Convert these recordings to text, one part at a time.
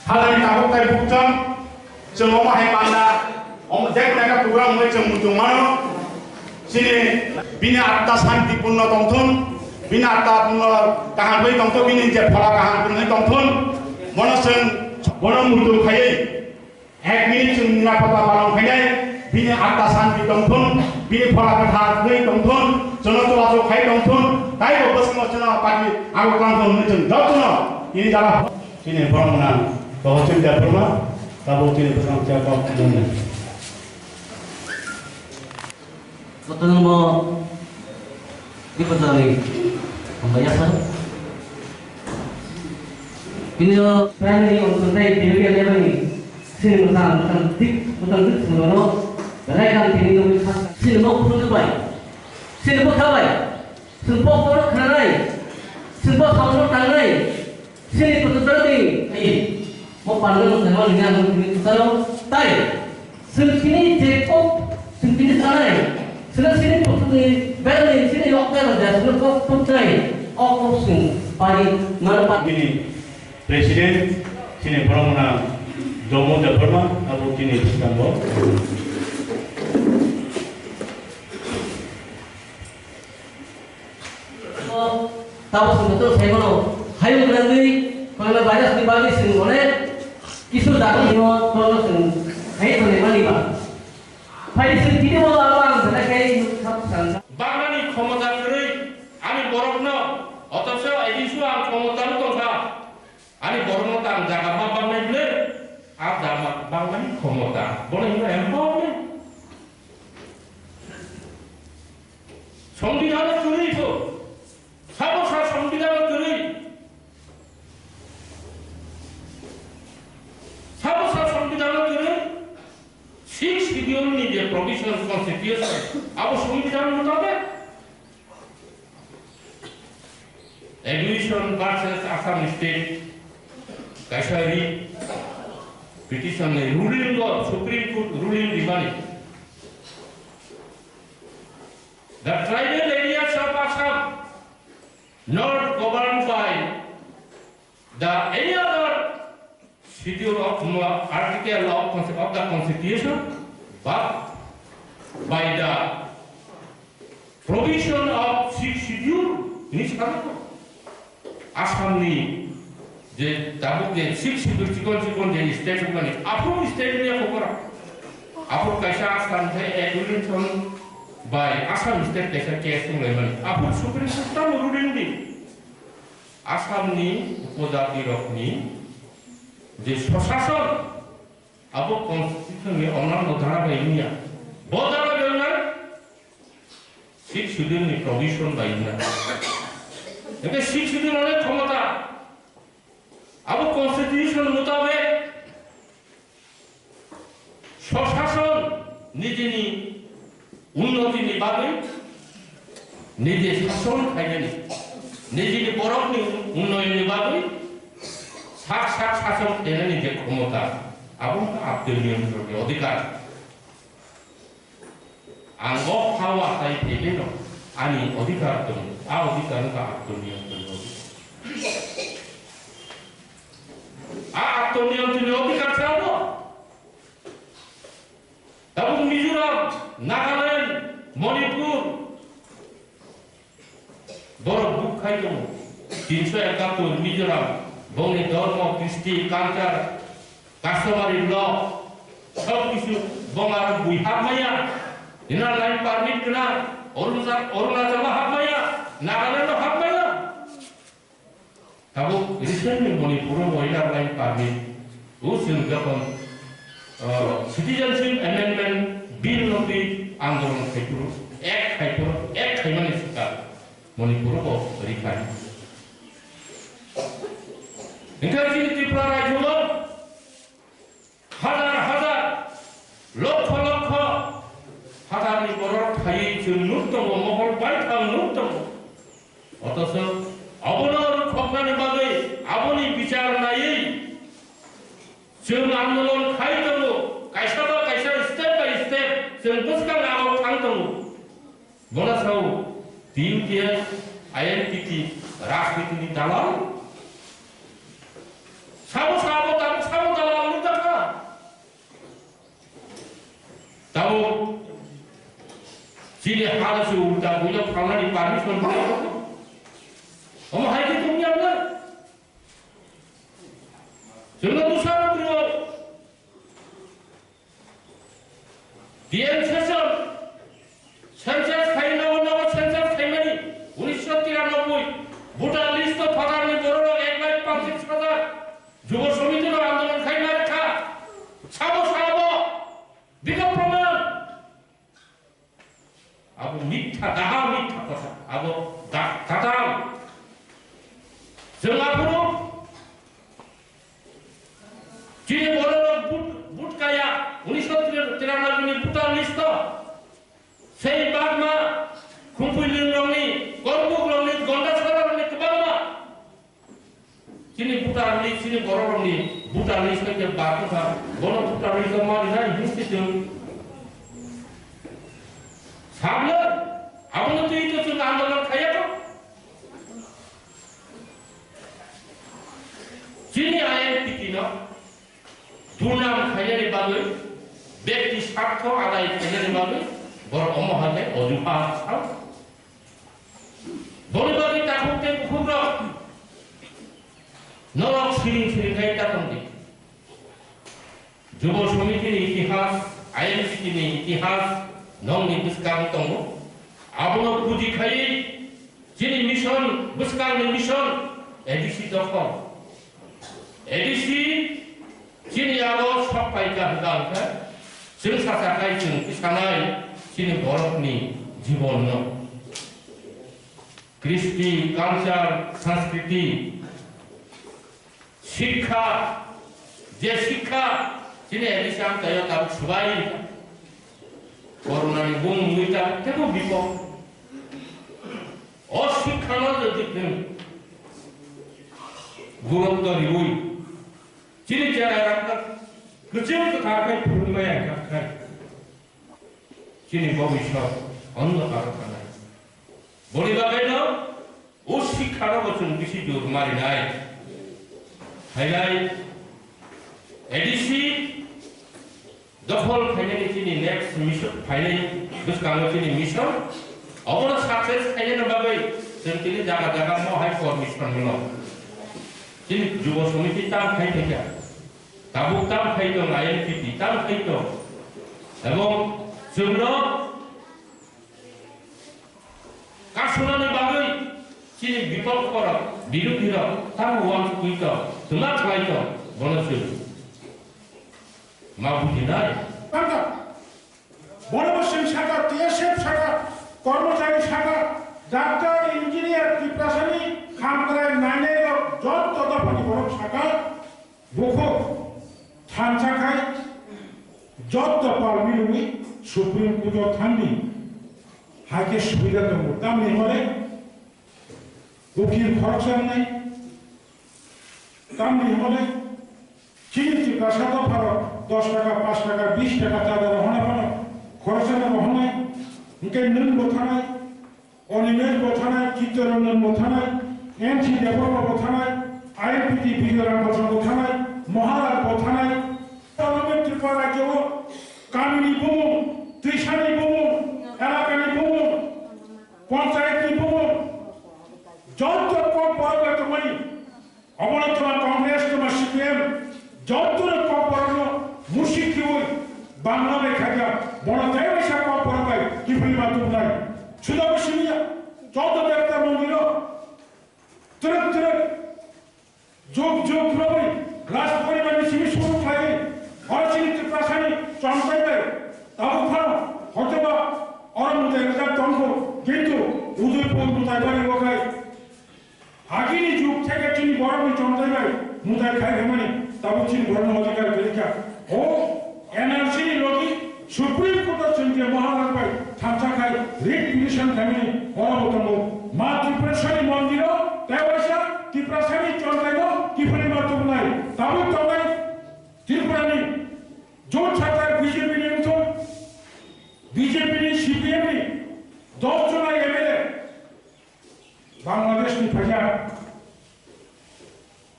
Halang tabuk tay buktam semua mahai panda jek mereka program mulai cemudung mano sini bina atta santi punna tongthun bina atta punna kahan boi tongthun bini je phala kahan punna tongthun monosen monomudung khai 1 minit chungna pata balong khai bini atta santi tongthun bini phala katha boi tongthun jono tolaso khai tongthun tai bo basmo jono pati ago tongthun ni jotno ini jala sini brahmana bahwa tidak pernah tahu tidak pernah cakap dengan. Betul mau dipelajari pembayaran. Ini planning untuk naik tinggi level ini. Sini bukan sebenarnya. Beraikan tinggi level sini mau perlu baik. Sini mau kawai. Sini mau perlu kerai. Sini mau kamu tangai. Sini perlu tertinggi. Mau panggil sama dengan tahu tay sini jepop sini sana sini putri Berlin sini lokal dan sini kau putri oposisi pagi mana ini presiden sini Brahmana domo da Burma abu kini Istanbul tahu sebetul saya mau hayu berani kalau banyak dibagi sini boleh Isu datang di mana sen, hai tu ni mana ba? Hai sen tidak mau awang, saya kayak sabsan. Bangani komodan kiri, ani borokno, atau saya isu ang komodan tu sah, ani borokno tang jaga bang ni beli, ada bangani komodan, boleh ni empau ni. Songdiran kiri tu, siapa sah songdiran kiri? Schedule ni dia provisional constitution. Apa संविधान मुताबिक Education versus Assam State Kashari petition ruling law Supreme Court ruling dimana the tribal areas of Assam not governed by the any other schedule of article of the constitution but by the provision of 6th schedule ini sekarang Assam ni je tabuk je 6th schedule cikon je state bukan apa state ni apa kora apa kaisa Assam je regulation by Assam state kaisa case level apa Supreme Court ruling ni Assam ni upodati rok ni যে প্রশাসন আবো কনস্টিটিউশনে অন্যান্য ধারাবাহিক বদলা বেনা six schedule নি provision বাইনা এতে six schedule অনেক ক্ষমতা আবো কনস্টিটিউশন মোতাবেক প্রশাসন নিজে নি উন্নতি নিবাবে নিজে শাসন খাইনি নিজে নি বরফ নি উন্নয়ন নিবাবে সাক্ষাৎ শাসক এনে নিজে ক্ষমতা এবং আত্মনিয়ন্ত্রণের অধিকার আঙ্গ খাওয়া তাই ভেবে ন আনি অধিকার দম আ অধিকার আত্মনিয়ন্ত্রণের আত্মনিয়ন্ত্রণের অধিকার ছাড়ব এবং মিজোরাম নাগাল্যান্ড মণিপুর বড় বুক খাই দম 371 মিজোরাম বঙ্গে ধর্ম কৃষ্টি কালচার কাস্টমারি ল সব কিছু বঙ্গার বুই হাবমাইয়া ইনার লাইন পারমিট কিনা অরুণাচল হাবমাইয়া নাগাল্যান্ড হাবমাইয়া তাবো recently Manipur inner line permit ও जों যখন সিটিজেনশিপ অ্যামেন্ডমেন্ট বিল নথি আন্দোলন খাইপুর এক খাইমানি সিকা মণিপুর রিখাই Ingatkan Tripura Rajya হাজার লক্ষ হাজার ni borok thai jurnut tong mohol bai thang nuk tong অথচ অবনর খগনানি বাগে আপনি বিচার নাই जों আন্দোলন খাই দङ কাইসা স্টেপ বাই স্টেপ जों পুস্কাং আগো থাং দङ বনাসাও দিউটিয়া আইএনটিটি রাজনীতি দালাল সাবো তাম 지리 하나씩 울다 보여 강한이 빠르선 보여 어머 하이게 동의하면 전라도 사람들은 비엔 최선 선전 사이 나오고 선전 사이만이 우리 시험기라 놓고 모든 리스트 바람이 벌어라 액마이 방식 찾아 주거 소비들로 안되는 사이만카 사보 네가 보면 아부 미타 나가 미타 거사 아부 다당 정앞으로 뒤에 뭐라는 묻가야 우리 서들을 들어가는 부탄 리스트 세이 bagma kumpulin rongi korbu rongi gonda sara rongi kebama sini buta ni sini boro rongi buta ni sebagai batu ka bono buta ni kemari na institut sabla abang itu sudah andalan kaya tu sini ayat tikino dunam kaya ni bagai ব্যক্তি স্বার্থ আদায় করার ভাবে বড় অমহাতে অজুপা ছাও বলিবাদি তাকুতে খুব নরক সিরিং সিরিং গাইতা তন্দি যুব সমিতির ইতিহাস আইএনসিটির ইতিহাস নং নিপুস্কাং তঙ্গ আবন পুঁজি খাই যিনি মিশন বুস্কাং মিশন এডিসি দখল এডিসি যিনি আলো সব পাইকা হদালকা जों सासाखाय जों इसानाय जोंनि बर'फोरनि जीवन कृष्टि कालचार संस्कृति शिक्षा जे शिक्षा जोंनि एडिसान तायो ताबो सुबाय कर'नानि बुं मुइता तेबो बिपद अशिक्षानो যদি गुरुत्व रिउइ जोंनि जायगा 그쯤 가까이 부르는 거야, 가까이. 진이 보이셔, 언더가로 가나요. 머리가에는 오식하라고 좀 뜻이 좀 말이 나요. 하이라이, 에디시, 더홀 파이널이 진이 넥스 미션, 파이널이, 그래서 강호 진이 미션, 어머나 사세스 파이널은 바바이, 전진이 자가자가 뭐 하이퍼 미션을 넣어. 진이 주고 소미티 땅 파이널이야. 다국 땅 파이도 INPP 땅 파이도 এবং जोंनो 가수나는 방의 진이 비법거라 미루기라 땅 우왕수고 있다 등락가 있다 뭐는 마부기나이 맞다 বড়বসিং শাখা টিএসএফ শাখা কর্মচারী শাখা ডাক্তার ইঞ্জিনিয়ার প্রশাসনিক খামকরায় নাইনের যত দফানি বড় শাখা বুখ 탄착할 যত পারমিলুই সুপ্রিম কোর্ট থানবি হাইকে সুবিধা দেব তেমনি হলে উকিল খরচ নাই তেমনি হলে চিকিৎসা কাসাদ ভাড়া 10 টাকা 5 টাকা 20 টাকা তাদের হনে হনে খরচের হনে ইনকে নুন বথানায় অনিমেষ বথানায় চিত্তরঞ্জন বথানায় এনসি দেববর্মা বথানায় আইএনপিটি বিজয়রাম বথানায় মহারাজ বথানায় পার্লামেন্টের পরে কেউ কামিনী বুমু ত্রিশানী বুমু এলাকানি বুমু পঞ্চায়েতনি বুমু যত কম পড়বে তোমার অবনত তোমার কংগ্রেস তোমার সিপিএম যত কম পড়ানো মুশিকি ওই বাংলা লেখা বড় দেবসা কম পড়বে কি পরিমাণ নাই শুধু সিনিয়া যত দেবতা মন্দির তুরন্ত তুরন্ত যোগ যোগ রবে রাজ পরিবারের শিবির শুরু থাকে অরচিত প্রাসানি চমকাইবে তাবু ফানো হয়তোবা অরমুদায় রাজার তন্ত্র কিন্তু উদয়পুর মুদায় বাড়ি ওখায় আগিনী যুগ থেকে চিনি বড়মি চমকাইবে মুদায় খাই হেমানি তাবু চিনি বর্ণ অধিকার পরীক্ষা ও এনআরসি লোকি সুপ্রিম কোর্টের সঙ্গে মহারাজ ভাই থামচা খাই রিট পিটিশন ফ্যামিলি অরবতম মা ত্রিপুরেশ্বরী মন্দির তেবসা ত্রিপুরাসানি চমকাইব কি পরিমাণ নাই তাবু তবাই ত্রিপুরানি জোট ছাড়ার বিজেপি নিয়ন্ত্রণ বিজেপি সিপিএম 10 জন এমএলএ বাংলাদেশ নি ফাজা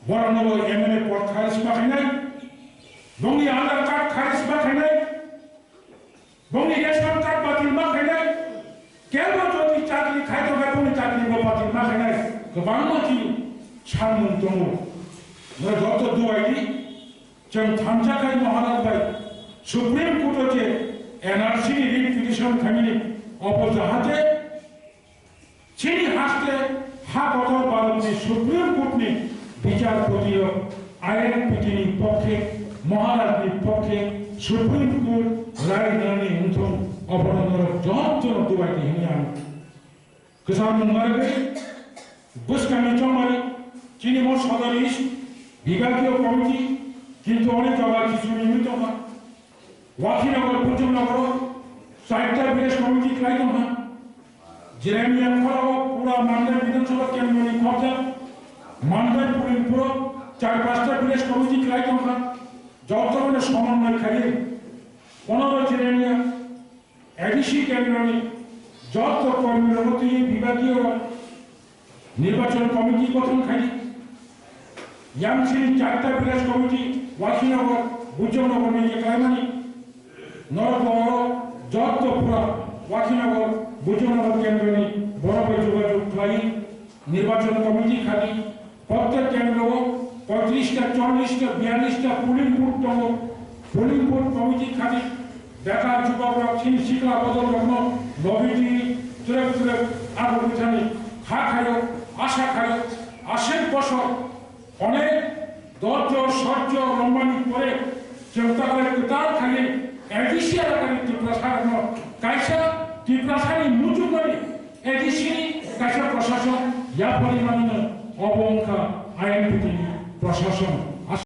বড় নব এমএলএ পদ খারিজ মাখাই নাই বঙ্গি আধার কার্ড খারিজ মাখাই নাই বঙ্গি রেশন কার্ড বাতিল মাখাই নাই गोबां मानसि सानमुं दङ डक्टर दुवाइनि जों थामजाखाय महाराज सुप्रीम कोर्ट जे एनआरसी रिट पिटिशन खामिनि अब जाहाथे चिनी हास्ते हा गथर भारतनि सुप्रीम कोर्टनि बिचारपतियो आईएनपीटीनि पक्षे महाराजनि पक्षे सुप्रीम कोर्ट राय होनानै उनथं अबनन्दर जन दुवाइनि होनो आं गोसान मुंगारे बुसकानि चमारि चिनी मो सदरिस विभागीय कमिटी কিন্তু অনেক জায়গা কিছু নিমিত্ত না ওয়াকিনগর পঞ্চমনগর সাহিত্য বিশেষ কমিটি ক্লাইত না জেরেমিয়া খরাও পুরা মান্দার বিধানসভা কেন্দ্রনি কবজা মান্দার পুরো চার পাঁচটা বিশেষ কমিটি ক্লাইত না যতক্ষণ সমন্বয় খালি 15 জেরেমিয়া এডিসি কেন্দ্রনি যত কর্মীর মধ্যে বিভাগীয় নির্বাচন কমিটি গঠন খালি यामसिनी चारटा विकास कमिटी वाखिनगर बुजनगर में क्लाइमानी नरकंवर जत पुरा वाखिनगर बुजनगर केंद्र में बराबर जोगाजोग क्लाई निर्वाचन कमिटी खाली प्रत्येक केंद्र 35टा 40टा 42टा पोलिंग बूथ कमिटी खाली बेकार जुबकरा चिन शिखला बदल रत्न नबीटी तुरक आगो बिथानी खा खायो आशा खायो आशेर बছর অনেক ধৈর্য সহ্য লম্বানি করে চেষ্টাকে তার খালি এডিসি এলাকার প্রশাসন কাইসা ত্রিপ্রাসারী মুচু করে এডিসি কাইসা প্রশাসন ইয়া পরিমাণ অবঙ্কা আইনপীঠি প্রশাসন